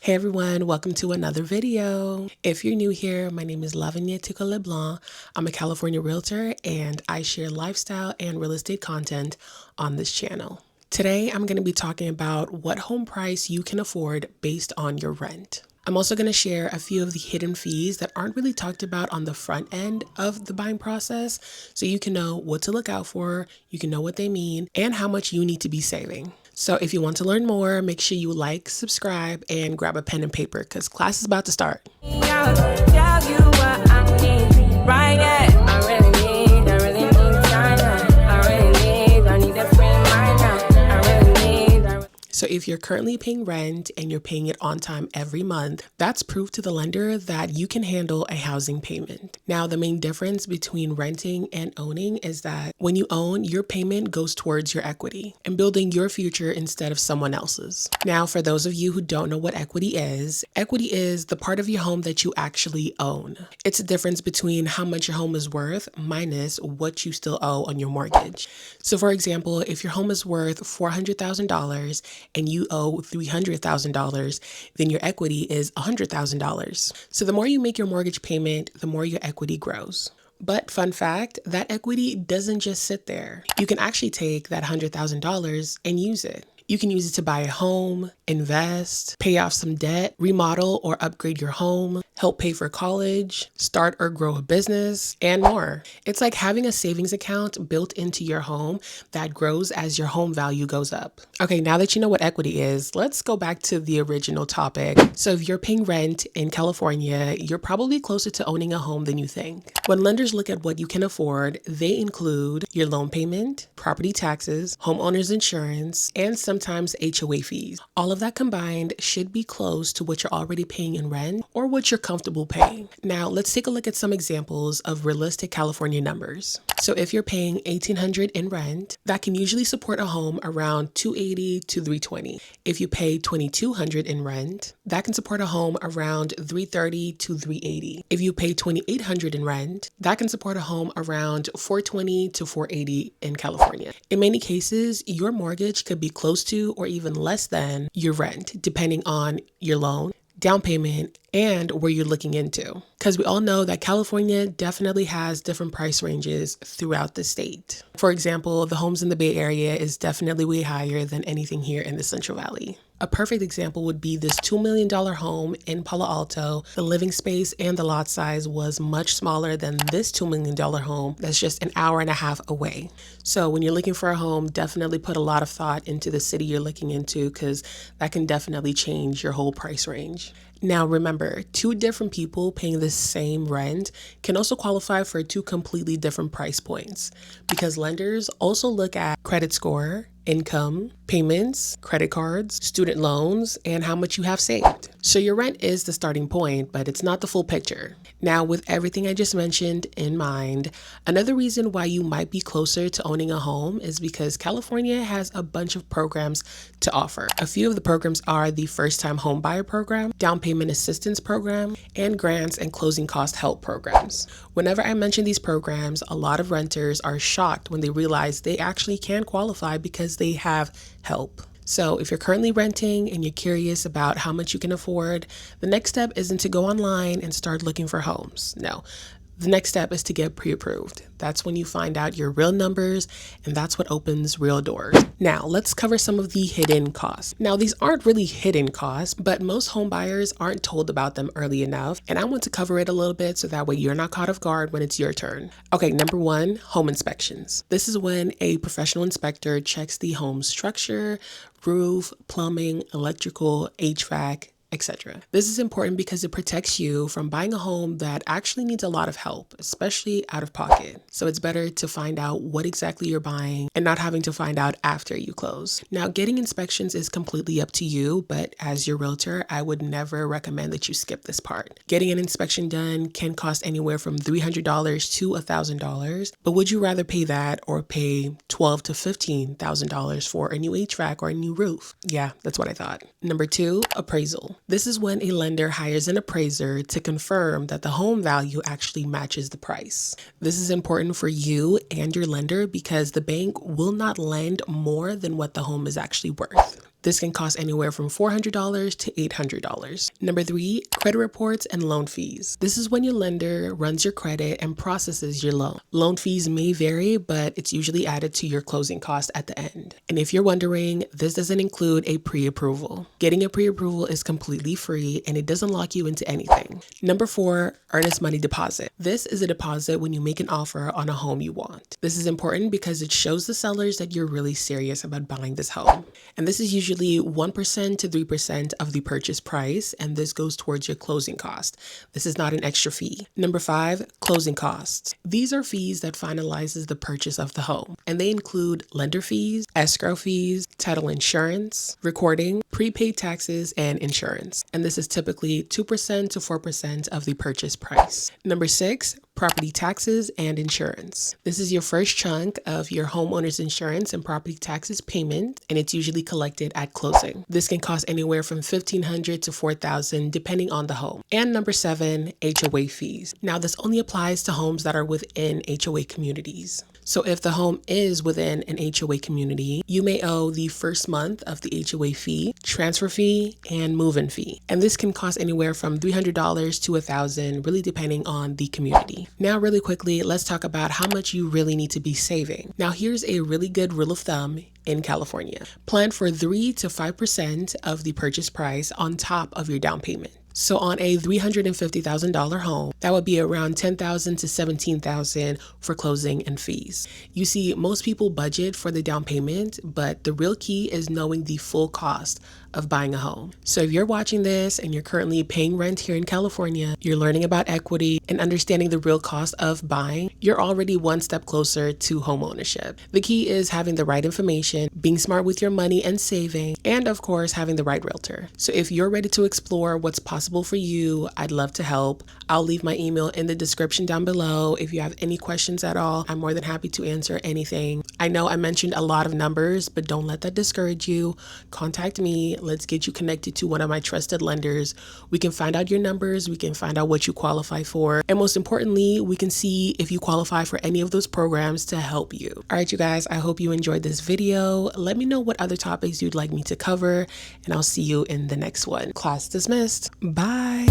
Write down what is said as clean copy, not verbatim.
Hey everyone, welcome to another video. If you're new here, my name is Lavanya Tico LeBlanc. I'm a California realtor and I share lifestyle and real estate content on this channel. Today, I'm going to be talking about what home price you can afford based on your rent. I'm also going to share a few of the hidden fees that aren't really talked about on the front end of the buying process, so you can know what to look out for, you can know what they mean, and how much you need to be saving. So if you want to learn more, make sure you like, subscribe, and grab a pen and paper because class is about to start. So if you're currently paying rent and you're paying it on time every month, that's proof to the lender that you can handle a housing payment. Now, the main difference between renting and owning is that when you own, your payment goes towards your equity and building your future instead of someone else's. Now, for those of you who don't know what equity is the part of your home that you actually own. It's a difference between how much your home is worth minus what you still owe on your mortgage. So for example, if your home is worth $400,000 and you owe $300,000, then your equity is $100,000. So the more you make your mortgage payment, the more your equity grows. But fun fact, that equity doesn't just sit there. You can actually take that $100,000 and use it. You can use it to buy a home, invest, pay off some debt, remodel or upgrade your home, help pay for college, start or grow a business, and more. It's like having a savings account built into your home that grows as your home value goes up. Okay, now that you know what equity is, let's go back to the original topic. So if you're paying rent in California, you're probably closer to owning a home than you think. When lenders look at what you can afford, they include your loan payment, property taxes, homeowner's insurance, and sometimes HOA fees. All of that combined should be close to what you're already paying in rent or what you're comfortable paying. Now, let's take a look at some examples of realistic California numbers. So if you're paying $1,800 in rent, that can usually support a home around $280 to $320. If you pay $2,200 in rent, that can support a home around $330 to $380. If you pay $2,800 in rent, that can support a home around $420 to $480 in California. In many cases, your mortgage could be close to or even less than your rent, depending on your loan, down payment, and where you're looking into. Because we all know that California definitely has different price ranges throughout the state. For example, the homes in the Bay Area is definitely way higher than anything here in the Central Valley. A perfect example would be this $2 million home in Palo Alto. The living space and the lot size was much smaller than this $2 million home that's just an hour and a half away. So when you're looking for a home, definitely put a lot of thought into the city you're looking into because that can definitely change your whole price range. Now remember, two different people paying the same rent can also qualify for two completely different price points because lenders also look at credit score, income, payments, credit cards, student loans, and how much you have saved. So your rent is the starting point, but it's not the full picture. Now, with everything I just mentioned in mind, another reason why you might be closer to owning a home is because California has a bunch of programs to offer. A few of the programs are the first-time home buyer program, down payment assistance program, and grants and closing cost help programs. Whenever I mention these programs, a lot of renters are shocked when they realize they actually can qualify because they have help. So if you're currently renting and you're curious about how much you can afford, the next step isn't to go online and start looking for homes. No. The next step is to get pre-approved. That's when you find out your real numbers, and that's what opens real doors. Now, let's cover some of the hidden costs. Now, these aren't really hidden costs, but most home buyers aren't told about them early enough, and I want to cover it a little bit so that way you're not caught off guard when it's your turn. Okay, number one, home inspections. This is when a professional inspector checks the home structure, roof, plumbing, electrical, HVAC, etc. This is important because it protects you from buying a home that actually needs a lot of help, especially out of pocket. So it's better to find out what exactly you're buying and not having to find out after you close. Now, getting inspections is completely up to you, but as your realtor, I would never recommend that you skip this part. Getting an inspection done can cost anywhere from $300 to $1,000, but would you rather pay that or pay $12,000 to $15,000 for a new HVAC or a new roof? Yeah, that's what I thought. Number two, appraisal. This is when a lender hires an appraiser to confirm that the home value actually matches the price. This is important for you and your lender because the bank will not lend more than what the home is actually worth. This can cost anywhere from $400 to $800. Number 3, credit reports and loan fees. This is when your lender runs your credit and processes your loan. Loan fees may vary, but it's usually added to your closing cost at the end. And if you're wondering, this doesn't include a pre-approval. Getting a pre-approval is completely free and it doesn't lock you into anything. Number 4, earnest money deposit. This is a deposit when you make an offer on a home you want. This is important because it shows the sellers that you're really serious about buying this home. And this is usually 1% to 3% of the purchase price, and this goes towards your closing cost. This is not an extra fee. Number 5, closing costs. These are fees that finalizes the purchase of the home, and they include lender fees, escrow fees, title insurance, recording, prepaid taxes, and insurance. And this is typically 2% to 4% of the purchase price. Number 6, property taxes and insurance. This is your first chunk of your homeowner's insurance and property taxes payment, and it's usually collected at closing. This can cost anywhere from $1,500 to $4,000 depending on the home. And number 7, HOA fees. Now this only applies to homes that are within HOA communities. So if the home is within an HOA community, you may owe the first month of the HOA fee, transfer fee, and move-in fee. And this can cost anywhere from $300 to $1,000, really depending on the community. Now, really quickly, let's talk about how much you really need to be saving. Now, here's a really good rule of thumb in California. Plan for 3 to 5% of the purchase price on top of your down payment. So on a $350,000 home, that would be around $10,000 to $17,000 for closing and fees. You see, most people budget for the down payment, but the real key is knowing the full cost of buying a home. So if you're watching this and you're currently paying rent here in California, you're learning about equity and understanding the real cost of buying, you're already one step closer to homeownership. The key is having the right information, being smart with your money and saving, and of course, having the right realtor. So if you're ready to explore what's possible for you, I'd love to help. I'll leave my email in the description down below. If you have any questions at all, I'm more than happy to answer anything. I know I mentioned a lot of numbers, but don't let that discourage you. Contact me. Let's get you connected to one of my trusted lenders. We can find out your numbers. We can find out what you qualify for. And most importantly, we can see if you qualify for any of those programs to help you. All right, you guys, I hope you enjoyed this video. Let me know what other topics you'd like me to cover, and I'll see you in the next one. Class dismissed. Bye.